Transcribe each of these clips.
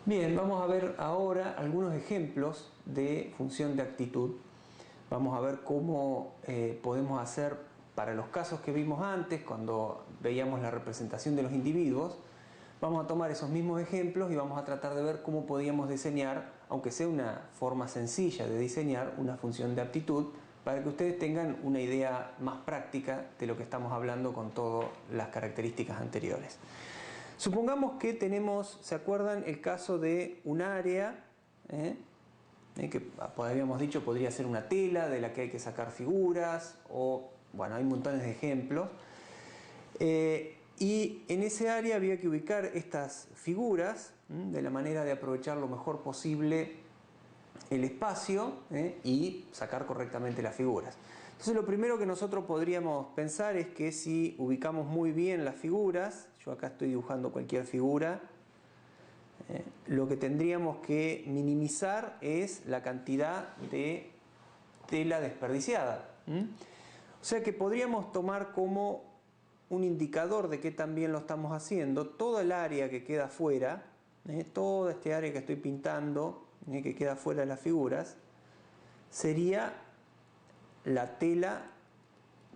Bien, vamos a ver ahora algunos ejemplos de función de actitud. Vamos a ver cómo podemos hacer para los casos que vimos antes, cuando veíamos la representación de los individuos. Vamos a tomar esos mismos ejemplos y vamos a tratar de ver cómo podíamos diseñar, aunque sea una forma sencilla de diseñar, una función de aptitud, para que ustedes tengan una idea más práctica de lo que estamos hablando con todas las características anteriores. Supongamos que tenemos, ¿se acuerdan el caso de un área? Que habíamos dicho podría ser una tela de la que hay que sacar figuras, o bueno, hay montones de ejemplos. Y en ese área había que ubicar estas figuras de la manera de aprovechar lo mejor posible el espacio y sacar correctamente las figuras. Entonces lo primero que nosotros podríamos pensar es que si ubicamos muy bien las figuras, yo acá estoy dibujando cualquier figura, lo que tendríamos que minimizar es la cantidad de tela desperdiciada. O sea que podríamos tomar como un indicador de que también lo estamos haciendo toda el área que queda fuera, toda este área que estoy pintando, que queda fuera de las figuras, sería la tela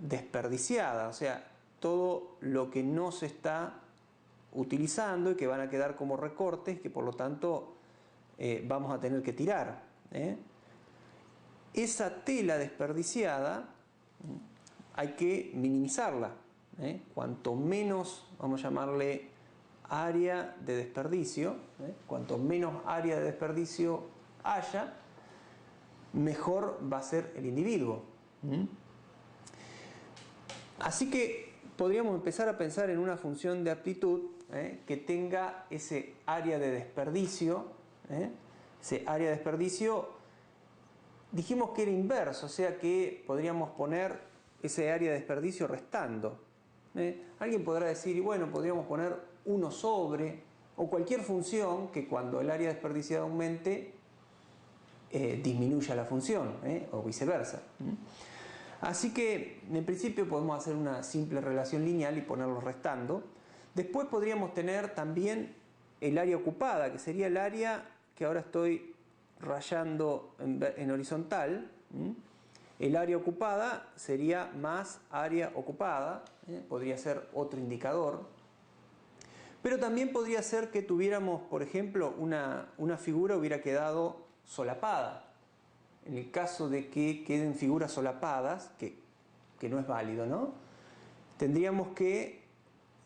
desperdiciada, o sea, todo lo que no se está utilizando y que van a quedar como recortes, que por lo tanto vamos a tener que tirar. Esa tela desperdiciada hay que minimizarla. Cuanto menos, vamos a llamarle área de desperdicio, cuanto menos área de desperdicio haya, mejor va a ser el individuo. Así que podríamos empezar a pensar en una función de aptitud que tenga ese área de desperdicio. Ese área de desperdicio dijimos que era inverso, o sea que podríamos poner ese área de desperdicio restando. Alguien podrá decir, y bueno, podríamos poner 1 sobre, o cualquier función que cuando el área desperdiciada aumente, disminuya la función, o viceversa. Así que en principio podemos hacer una simple relación lineal y ponerlo restando. Después podríamos tener también el área ocupada, que sería el área que ahora estoy rayando en horizontal. El área ocupada sería más área ocupada, podría ser otro indicador. Pero también podría ser que tuviéramos, por ejemplo, una figura hubiera quedado solapada. En el caso de que queden figuras solapadas, que no es válido, ¿no? Tendríamos que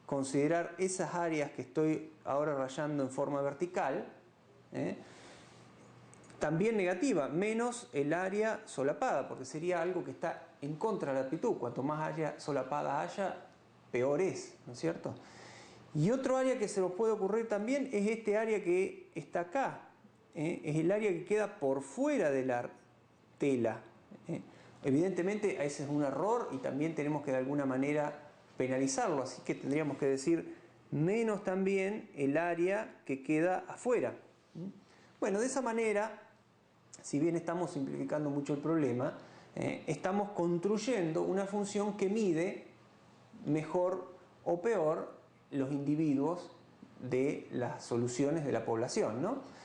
considerar esas áreas que estoy ahora rayando en forma vertical, también negativa, menos el área solapada, porque sería algo que está en contra de la aptitud. Cuanto más área solapada haya, peor es, ¿no es cierto? Y otro área que se nos puede ocurrir también es este área que está acá. Es el área que queda por fuera de la tela. Evidentemente ese es un error y también tenemos que de alguna manera penalizarlo, así que tendríamos que decir menos también el área que queda afuera. Bueno, de esa manera, si bien estamos simplificando mucho el problema, estamos construyendo una función que mide mejor o peor los individuos de las soluciones de la población, ¿no?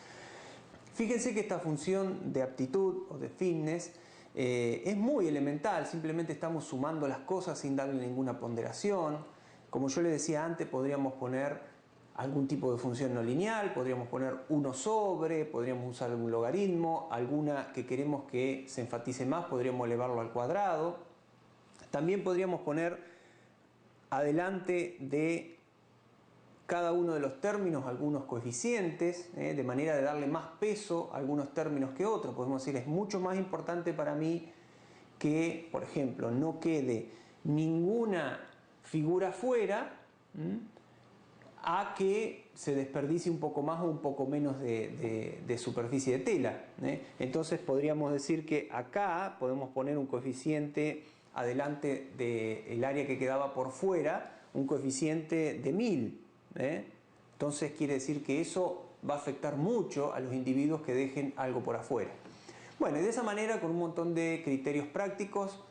Fíjense que esta función de aptitud o de fitness es muy elemental, simplemente estamos sumando las cosas sin darle ninguna ponderación. Como yo les decía antes, podríamos poner algún tipo de función no lineal, podríamos poner 1 sobre, podríamos usar algún logaritmo, alguna que queremos que se enfatice más, podríamos elevarlo al cuadrado. También podríamos poner adelante de cada uno de los términos algunos coeficientes, de manera de darle más peso a algunos términos que otros. Podemos decir, es mucho más importante para mí que, por ejemplo, no quede ninguna figura fuera, a que se desperdicie un poco más o un poco menos de superficie de tela. Entonces podríamos decir que acá podemos poner un coeficiente adelante del área que quedaba por fuera, un coeficiente de 1000. Entonces quiere decir que eso va a afectar mucho a los individuos que dejen algo por afuera. Bueno, y de esa manera, con un montón de criterios prácticos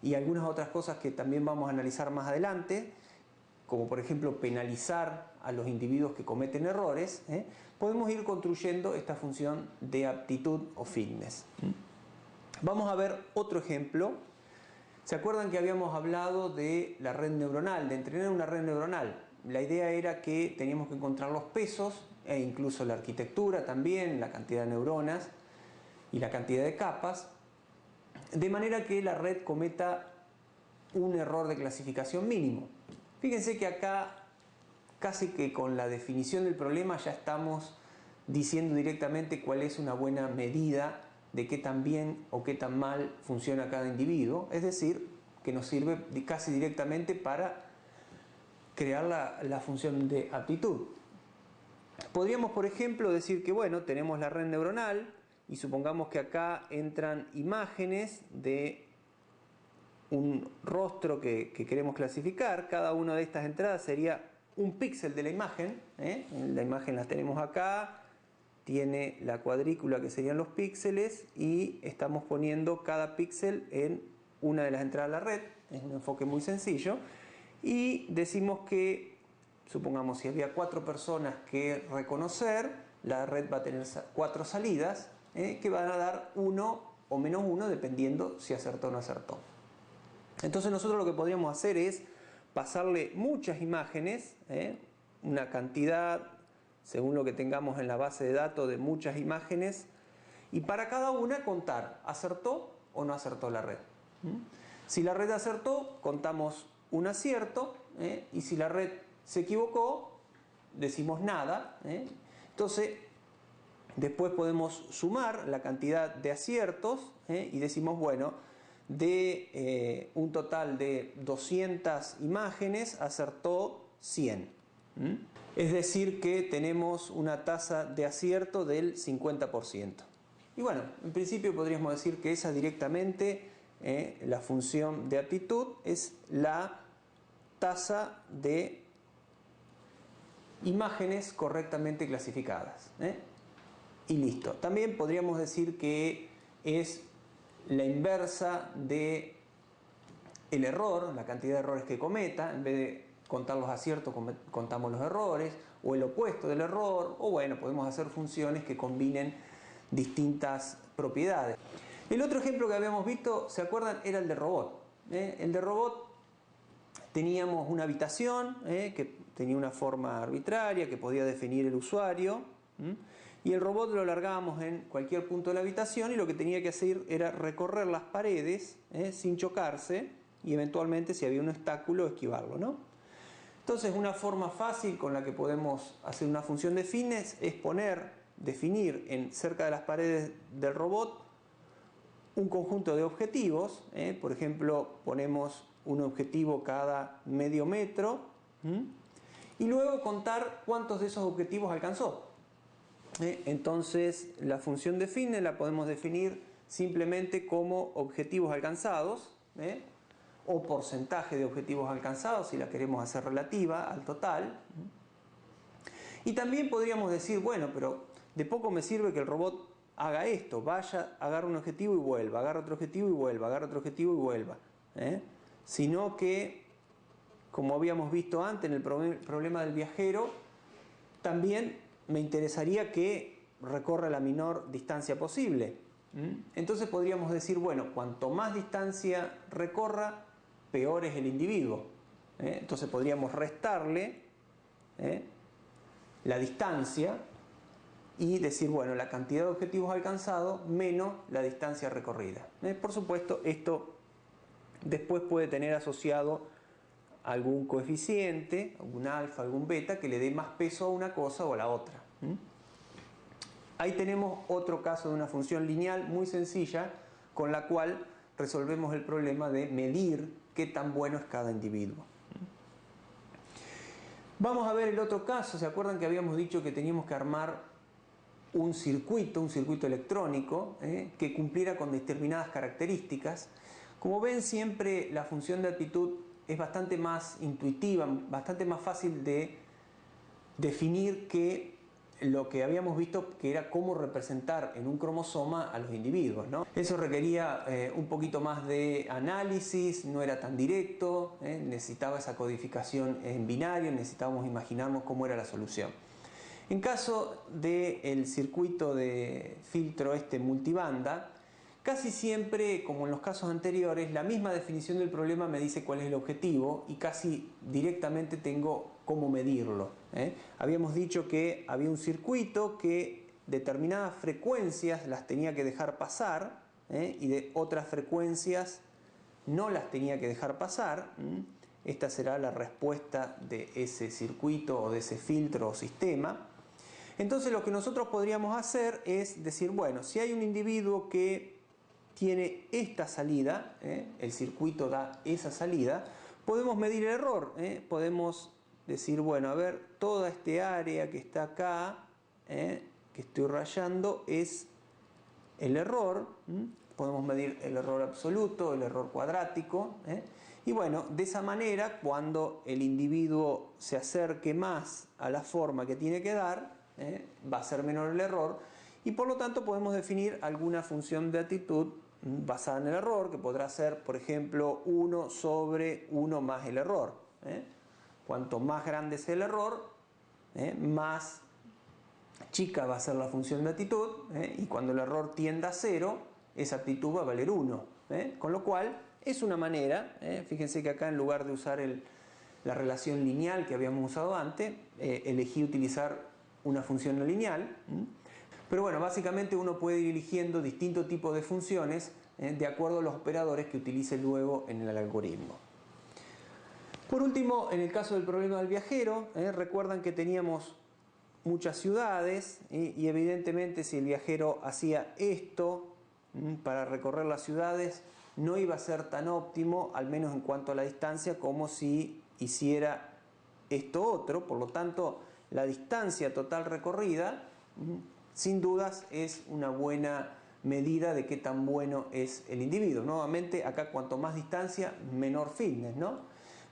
y algunas otras cosas que también vamos a analizar más adelante, como por ejemplo penalizar a los individuos que cometen errores, podemos ir construyendo esta función de aptitud o fitness. Vamos a ver otro ejemplo. ¿Se acuerdan que habíamos hablado de la red neuronal, de entrenar una red neuronal? La idea era que teníamos que encontrar los pesos e incluso la arquitectura también, la cantidad de neuronas y la cantidad de capas, de manera que la red cometa un error de clasificación mínimo. Fíjense que acá casi que con la definición del problema ya estamos diciendo directamente cuál es una buena medida de qué tan bien o qué tan mal funciona cada individuo, es decir, que nos sirve casi directamente para crear la función de aptitud. Podríamos, por ejemplo, decir que bueno, tenemos la red neuronal y supongamos que acá entran imágenes de un rostro que queremos clasificar. Cada una de estas entradas sería un píxel de la imagen. La imagen la tenemos acá, tiene la cuadrícula que serían los píxeles y estamos poniendo cada píxel en una de las entradas de la red. Es un enfoque muy sencillo y decimos que, supongamos si había 4 personas que reconocer, la red va a tener 4 salidas que van a dar 1 o menos 1 dependiendo si acertó o no acertó. Entonces nosotros lo que podríamos hacer es pasarle muchas imágenes, una cantidad según lo que tengamos en la base de datos de muchas imágenes, y para cada una contar, ¿acertó o no acertó la red? Si la red acertó, contamos un acierto, y si la red se equivocó, decimos nada. Entonces, después podemos sumar la cantidad de aciertos, y decimos, bueno, de un total de 200 imágenes, acertó 100. Es decir que tenemos una tasa de acierto del 50%. Y bueno, en principio podríamos decir que esa directamente, la función de aptitud, es la tasa de imágenes correctamente clasificadas. Y listo. También podríamos decir que es la inversa de el error, la cantidad de errores que cometa. En vez de contar los aciertos, contamos los errores, o el opuesto del error, o bueno, podemos hacer funciones que combinen distintas propiedades. El otro ejemplo que habíamos visto, ¿se acuerdan? Era el de robot. El de robot teníamos una habitación que tenía una forma arbitraria, que podía definir el usuario, y el robot lo largábamos en cualquier punto de la habitación y lo que tenía que hacer era recorrer las paredes sin chocarse y eventualmente, si había un obstáculo, esquivarlo, ¿no? Entonces, una forma fácil con la que podemos hacer una función de fitness es definir cerca de las paredes del robot un conjunto de objetivos. Por ejemplo, ponemos un objetivo cada medio metro, y luego contar cuántos de esos objetivos alcanzó. Entonces, la función de fitness la podemos definir simplemente como objetivos alcanzados, o porcentaje de objetivos alcanzados si la queremos hacer relativa al total. Y también podríamos decir, bueno, pero de poco me sirve que el robot haga esto, vaya, agarra un objetivo y vuelva, agarra otro objetivo y vuelva, agarra otro objetivo y vuelva, sino que, como habíamos visto antes en el problema del viajero, también me interesaría que recorra la menor distancia posible. Entonces podríamos decir, bueno, cuanto más distancia recorra, peor es el individuo. Entonces podríamos restarle la distancia y decir, bueno, la cantidad de objetivos alcanzados menos la distancia recorrida. Por supuesto, esto después puede tener asociado algún coeficiente, algún alfa, algún beta, que le dé más peso a una cosa o a la otra. Ahí tenemos otro caso de una función lineal muy sencilla con la cual resolvemos el problema de medir qué tan bueno es cada individuo. Vamos a ver el otro caso. ¿Se acuerdan que habíamos dicho que teníamos que armar un circuito electrónico que cumpliera con determinadas características? Como ven, siempre la función de aptitud es bastante más intuitiva, bastante más fácil de definir que lo que habíamos visto que era cómo representar en un cromosoma a los individuos, ¿no? Eso requería un poquito más de análisis, no era tan directo, necesitaba esa codificación en binario, necesitábamos imaginarnos cómo era la solución. En caso del circuito de filtro multibanda, casi siempre, como en los casos anteriores, la misma definición del problema me dice cuál es el objetivo y casi directamente tengo cómo medirlo. Habíamos dicho que había un circuito que determinadas frecuencias las tenía que dejar pasar y de otras frecuencias no las tenía que dejar pasar. Esta será la respuesta de ese circuito o de ese filtro o sistema. Entonces lo que nosotros podríamos hacer es decir, bueno, si hay un individuo que tiene esta salida, el circuito da esa salida, podemos medir el error, podemos decir, bueno, a ver, toda este área que está acá, que estoy rayando, es el error, podemos medir el error absoluto, el error cuadrático, y bueno, de esa manera, cuando el individuo se acerque más a la forma que tiene que dar, va a ser menor el error, y por lo tanto podemos definir alguna función de actitud basada en el error, que podrá ser, por ejemplo, 1 sobre 1 más el error. Cuanto más grande sea el error, más chica va a ser la función de actitud, y cuando el error tienda a 0, esa actitud va a valer 1. Con lo cual, es una manera, fíjense que acá en lugar de usar la relación lineal que habíamos usado antes, elegí utilizar una función no lineal. Pero bueno, básicamente uno puede ir eligiendo distintos tipos de funciones de acuerdo a los operadores que utilice luego en el algoritmo. Por último, en el caso del problema del viajero, recuerdan que teníamos muchas ciudades y evidentemente si el viajero hacía esto para recorrer las ciudades no iba a ser tan óptimo, al menos en cuanto a la distancia, como si hiciera esto otro. Por lo tanto, la distancia total recorrida sin dudas es una buena medida de qué tan bueno es el individuo. Nuevamente, acá cuanto más distancia, menor fitness, ¿no?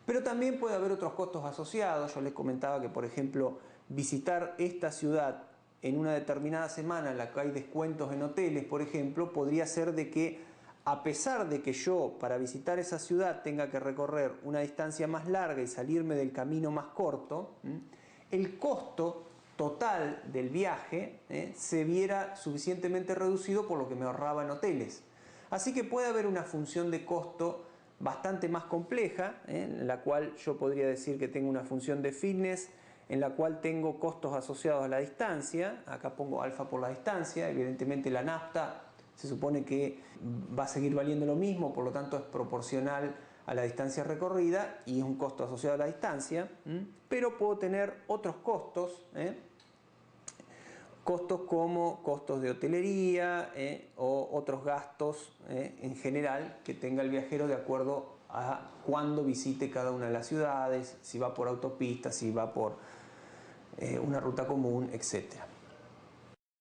Pero también puede haber otros costos asociados. Yo les comentaba que, por ejemplo, visitar esta ciudad en una determinada semana en la que hay descuentos en hoteles, por ejemplo, podría ser de que, a pesar de que yo para visitar esa ciudad tenga que recorrer una distancia más larga y salirme del camino más corto, el costo total del viaje se viera suficientemente reducido por lo que me ahorraba en hoteles. Así que puede haber una función de costo bastante más compleja, en la cual yo podría decir que tengo una función de fitness en la cual tengo costos asociados a la distancia. Acá pongo alfa por la distancia. Evidentemente la nafta se supone que va a seguir valiendo lo mismo, por lo tanto es proporcional a la distancia recorrida y es un costo asociado a la distancia, pero puedo tener otros costos, costos como costos de hotelería o otros gastos en general que tenga el viajero de acuerdo a cuándo visite cada una de las ciudades, si va por autopista, si va por una ruta común, etc.